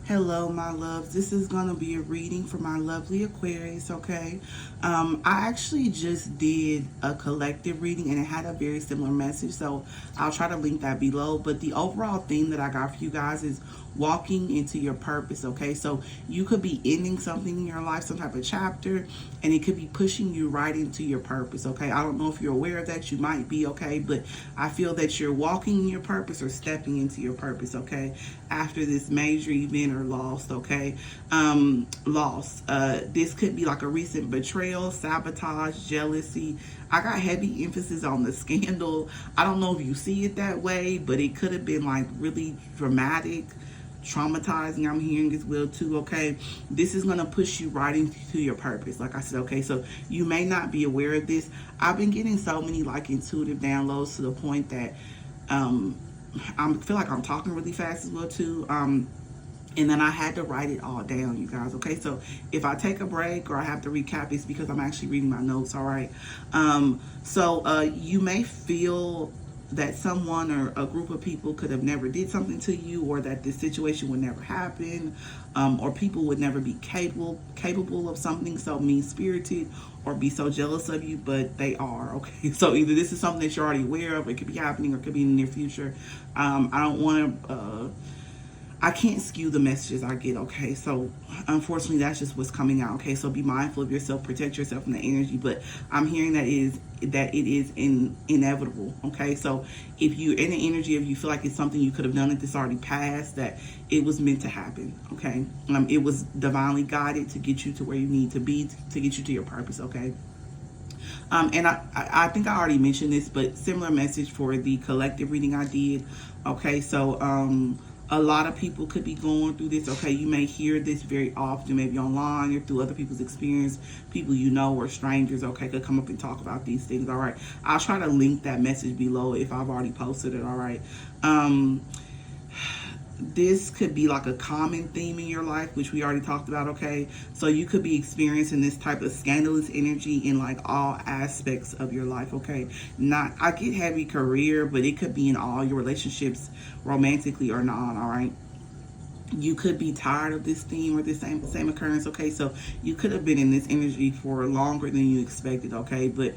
Hello, my loves. This is going to be a reading for my lovely Aquarius, okay? I actually just did a collective reading and it had a very similar message, so I'll try to link that below. But the overall theme that I got for you guys is walking into your purpose, okay? So you could be ending something in your life, some type of chapter, and it could be pushing you right into your purpose, okay? I don't know if you're aware of that, you might be, okay? But I feel that you're walking in your purpose or stepping into your purpose, okay? After this major event or loss, okay? Loss. This could be like a recent betrayal, sabotage, jealousy. I got heavy emphasis on the scandal. I don't know if you see it that way, but it could have been like really dramatic, traumatizing. I'm hearing as well too, okay? This is going to push you right into your purpose, like I said, okay? So you may not be aware of this. I've been getting so many like intuitive downloads to the point that I feel like I'm talking really fast as well too. And then I had to write it all down, you guys, okay? So if I take a break or I have to recap, it's because I'm actually reading my notes, all right? You may feel that someone or a group of people could have never did something to you, or that this situation would never happen, or people would never be capable of something so mean-spirited or be so jealous of you, but they are, okay? So either this is something that you're already aware of, it could be happening, or it could be in the near future. I don't want to... I can't skew the messages I get, okay? So unfortunately, that's just what's coming out, okay? So be mindful of yourself, protect yourself from the energy. But I'm hearing that it is inevitable, okay? So if you're in the energy of you feel like it's something you could have done, if this already passed, that it was meant to happen, okay? It was divinely guided to get you to where you need to be, to get you to your purpose, okay? And I think I already mentioned this, but similar message for the collective reading I did, okay? So a lot of people could be going through this, okay? You may hear this very often, maybe online or through other people's experience. People you know or strangers, okay, could come up and talk about these things, all right? I'll try to link that message below if I've already posted it, all right? This could be like a common theme in your life, which we already talked about, okay? So you could be experiencing this type of scandalous energy in like all aspects of your life, okay? Not, I get heavy career, but it could be in all your relationships, romantically or not, all right? You could be tired of this theme or this same occurrence, okay? So you could have been in this energy for longer than you expected, okay? But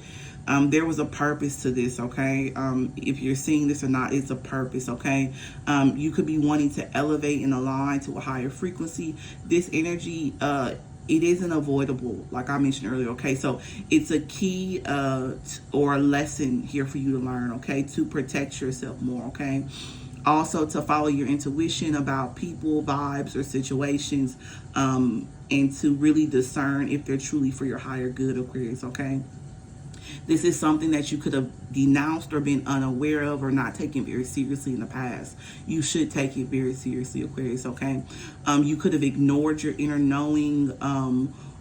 there was a purpose to this, okay? If you're seeing this or not, it's a purpose, okay? You could be wanting to elevate and align to a higher frequency. This energy, it isn't avoidable, like I mentioned earlier, okay? So it's a key or a lesson here for you to learn, okay? To protect yourself more, okay? Also to follow your intuition about people, vibes, or situations, and to really discern if they're truly for your higher good, Aquarius, okay? This is something that you could have denounced or been unaware of or not taken very seriously in the past. You should take it very seriously, Aquarius, okay? You could have ignored your inner knowing,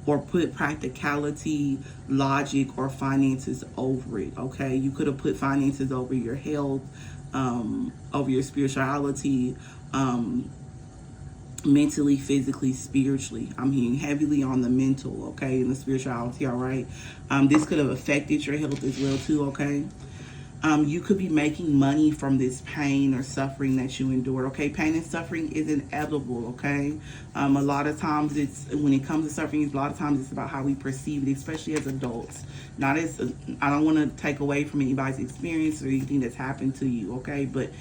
or put practicality, logic, or finances over it, okay? You could have put finances over your health, over your spirituality, mentally, physically, spiritually. I'm hearing heavily on the mental, okay, and the spirituality, all right? This could have affected your health as well too, okay? You could be making money from this pain or suffering that you endure, okay? Pain and suffering is inevitable, okay? A lot of times it's, when it comes to suffering, a lot of times it's about how we perceive it, especially as adults. Not as, I don't want to take away from anybody's experience or anything that's happened to you, okay? But,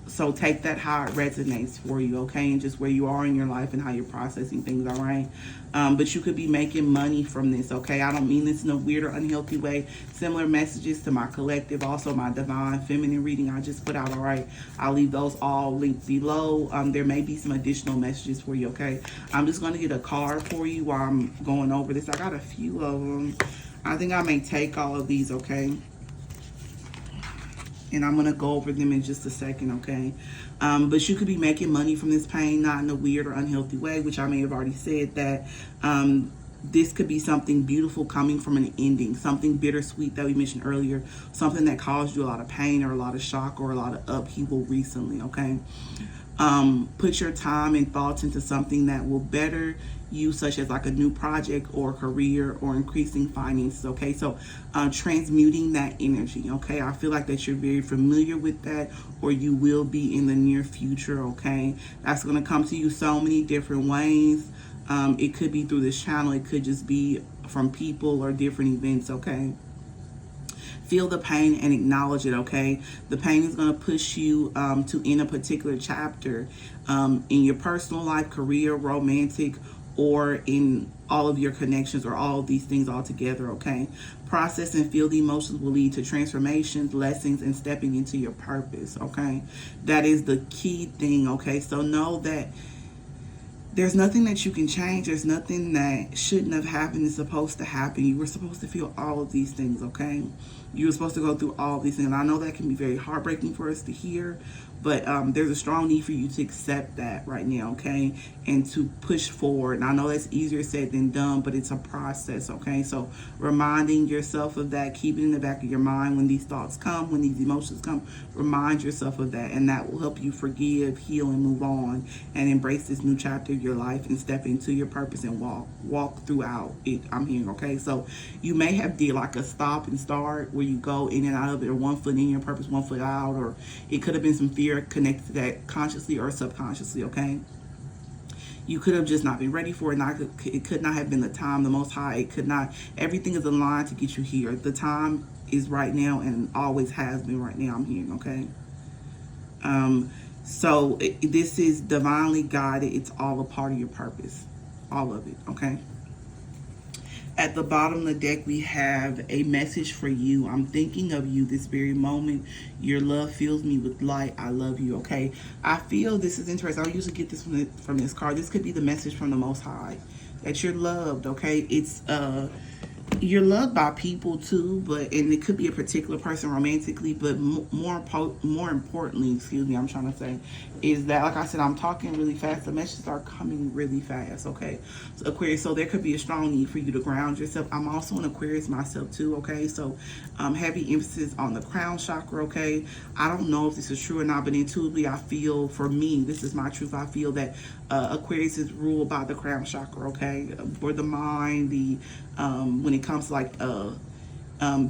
so take that how it resonates for you, okay? And just where you are in your life and how you're processing things, all right? But you could be making money from this, okay? I don't mean this in a weird or unhealthy way. Similar messages to my collective, also my divine feminine reading I just put out, all right? I'll leave those all linked below. There may be some additional messages for you, okay? I'm just going to get a card for you while I'm going over this. I got a few of them. I think I may take all of these, okay? And I'm going to go over them in just a second, okay? But you could be making money from this pain, not in a weird or unhealthy way, which I may have already said that. This could be something beautiful coming from an ending, something bittersweet that we mentioned earlier, something that caused you a lot of pain or a lot of shock or a lot of upheaval recently, okay? Put your time and thoughts into something that will better you, such as like a new project or career or increasing finances. Okay, so transmuting that energy. Okay, I feel like that you're very familiar with that, or you will be in the near future. Okay, that's going to come to you so many different ways. It could be through this channel, it could just be from people or different events. Okay, feel the pain and acknowledge it. Okay, the pain is going to push you to end a particular chapter in your personal life, career, romantic, or in all of your connections, or all of these things all together. Okay, process and feel the emotions will lead to transformations, lessons, and stepping into your purpose. Okay, that is the key thing. Okay, so know that there's nothing that you can change. There's nothing that shouldn't have happened is supposed to happen. You were supposed to feel all of these things. Okay, you were supposed to go through all of these things. And I know that can be very heartbreaking for us to hear, but there's a strong need for you to accept that right now. Okay, and to push forward. And I know that's easier said than done, but it's a process. Okay, so reminding yourself of that, keep it in the back of your mind when these thoughts come, when these emotions come, remind yourself of that, and that will help you forgive, heal, and move on, and embrace this new chapter of your life and step into your purpose and walk throughout it. I'm hearing. Okay, so you may have did like a stop and start where you go in and out of it, or 1 foot in your purpose, 1 foot out, or it could have been some fear connected to that consciously or subconsciously. Okay, you could have just not been ready for it. It could not have been the time. The Most High, it could not. Everything is aligned to get you here. The time is right now, and always has been right now. I'm hearing. Okay, so this is divinely guided. It's all a part of your purpose, all of it. Okay. At the bottom of the deck, we have a message for you. I'm thinking of you this very moment. Your love fills me with light. I love you. Okay, I feel this is interesting. I usually get this from this card. This could be the message from the Most High, that you're loved. Okay, it's you're loved by people too, and it could be a particular person romantically, but more importantly, excuse me, I'm trying to say, is that, like I said, I'm talking really fast. The messages are coming really fast. Okay, so Aquarius, so there could be a strong need for you to ground yourself. I'm also an Aquarius myself too. Okay, so heavy emphasis on the crown chakra. Okay, I don't know if this is true or not, but intuitively I feel, for me, this is my truth, I feel that Aquarius is ruled by the crown chakra. Okay, for the mind, the when it comes to like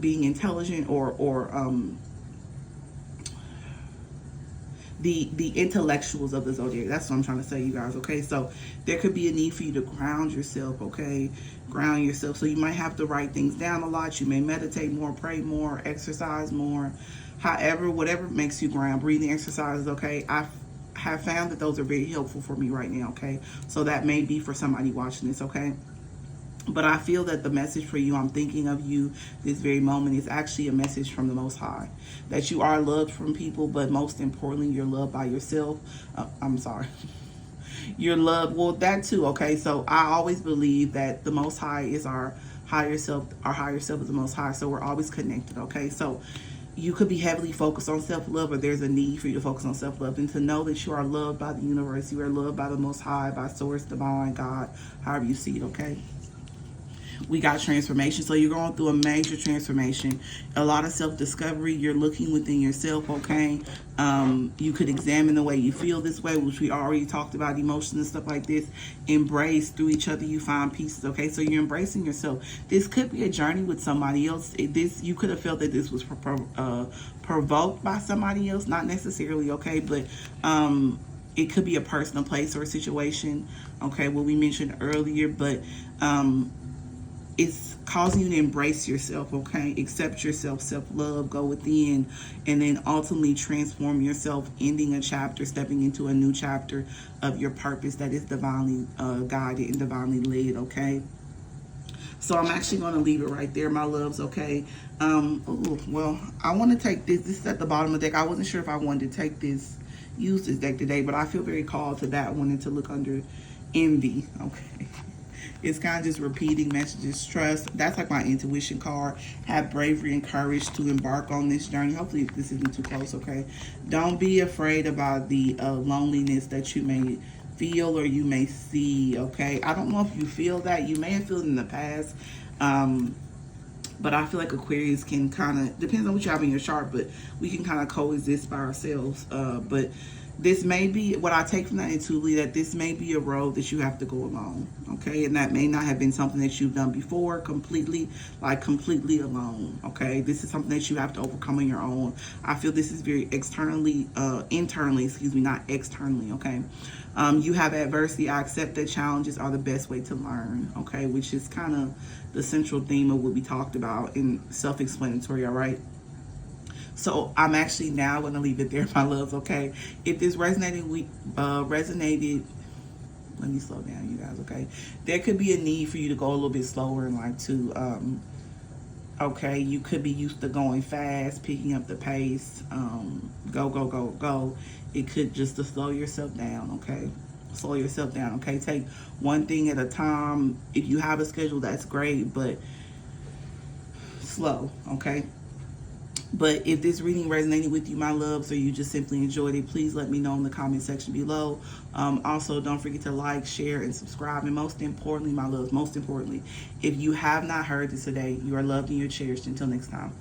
being intelligent, or the intellectuals of the zodiac. That's what I'm trying to say, you guys. Okay, so there could be a need for you to ground yourself. Okay, ground yourself. So you might have to write things down a lot. You may meditate more, pray more, exercise more. However, whatever makes you ground, breathing exercises. Okay, I have found that those are very helpful for me right now. Okay, so that may be for somebody watching this. Okay, but I feel that the message for you, I'm thinking of you this very moment, is actually a message from the Most High. That you are loved from people, but most importantly, you're loved by yourself. I'm sorry. You're loved, well, that too. Okay, so I always believe that the Most High is our higher self. Our higher self is the Most High, so we're always connected. Okay, so you could be heavily focused on self-love, or there's a need for you to focus on self-love, and to know that you are loved by the universe. You are loved by the Most High, by Source, Divine, God, however you see it. Okay, we got transformation. So you're going through a major transformation, a lot of self-discovery. You're looking within yourself. Okay, you could examine the way you feel this way, which we already talked about, emotions and stuff like this. Embrace, through each other you find pieces. Okay, so you're embracing yourself. This could be a journey with somebody else. You could have felt that this was provoked by somebody else, not necessarily. Okay, but it could be a person, a place, or a situation. Okay, what we mentioned earlier, but it's causing you to embrace yourself. Okay, accept yourself, self-love, go within, and then ultimately transform yourself, ending a chapter, stepping into a new chapter of your purpose that is divinely guided and divinely led. Okay, so I'm actually going to leave it right there, my loves. Okay, well, I want to take this is at the bottom of the deck. I wasn't sure if I wanted to take this, use this deck today, but I feel very called to that one, and to look under envy. Okay, it's kind of just repeating messages. Trust, that's like my intuition card. Have bravery and courage to embark on this journey. Hopefully this isn't too close. Okay, don't be afraid about the loneliness that you may feel or you may see. Okay, I don't know if you feel that. You may have felt it in the past, but I feel like Aquarius can kind of, depends on what you have in your chart, but we can kind of coexist by ourselves. But this may be what I take from that intuitively, that this may be a road that you have to go alone, okay? And that may not have been something that you've done before completely, like completely alone, okay? This is something that you have to overcome on your own. I feel this is very internally, excuse me, not externally, okay? You have adversity. I accept that challenges are the best way to learn, okay? Which is kind of the central theme of what we talked about in self-explanatory, all right? So I'm actually now going to leave it there, my loves, okay? If this resonated, let me slow down, you guys, okay? There could be a need for you to go a little bit slower and like to, okay, you could be used to going fast, picking up the pace, go, go, go, go. It could just to slow yourself down, okay? Slow yourself down, okay? Take one thing at a time. If you have a schedule, that's great, but slow, okay? But if this reading resonated with you, my loves, or you just simply enjoyed it, please let me know in the comment section below. Also, don't forget to like, share, and subscribe. And most importantly, my loves, most importantly, if you have not heard this today, you are loved and you're cherished. Until next time.